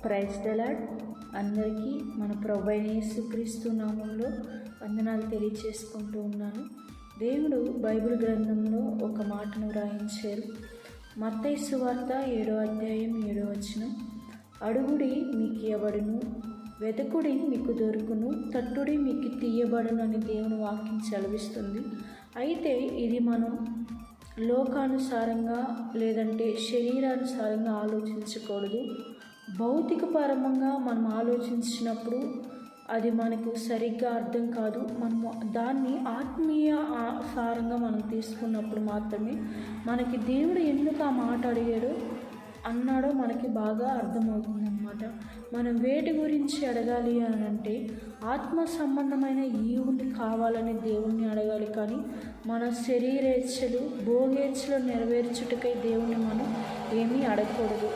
Praise the lord. అందరికీ మన ప్రభు అయిన యేసుక్రీస్తు నామంలో వందనాలు తెలియచేసుకుంటూ ఉన్నాను. దేవుడు బైబిల్ గ్రంథంలో ఒక మాటను వ్రాయించారు. మత్తయి సువార్త 7వ అధ్యాయం 7వ వచనం, అడుగుడి మీకు ఇవ్వబడును, వెతకుడి మీకు దొరుకును, తట్టుడి మీకు తీయబడును అని దేవుని వాక్యం సెలవిస్తుంది. అయితే ఇది మనం లోకానుసారంగా లేదంటే శరీరానుసారంగా ఆలోచించకూడదు. భౌతిక పరంగా మనం ఆలోచించినప్పుడు అది మనకు సరిగ్గా అర్థం కాదు. మనము దాన్ని ఆత్మీయ సారంగా మనం తీసుకున్నప్పుడు మాత్రమే మనకి దేవుడు ఎందుకు ఆ మాట అన్నాడో మనకి బాగా అర్థమవుతుందన్నమాట. మనం వేటి గురించి అడగాలి అని అంటే ఆత్మ సంబంధమైన ఈవుని కావాలని దేవుణ్ణి అడగాలి. కానీ మన శరీరేచ్ఛలు భోగేచ్ఛలు నెరవేర్చుటకై దేవుణ్ణి మనం ఏమీ అడగకూడదు.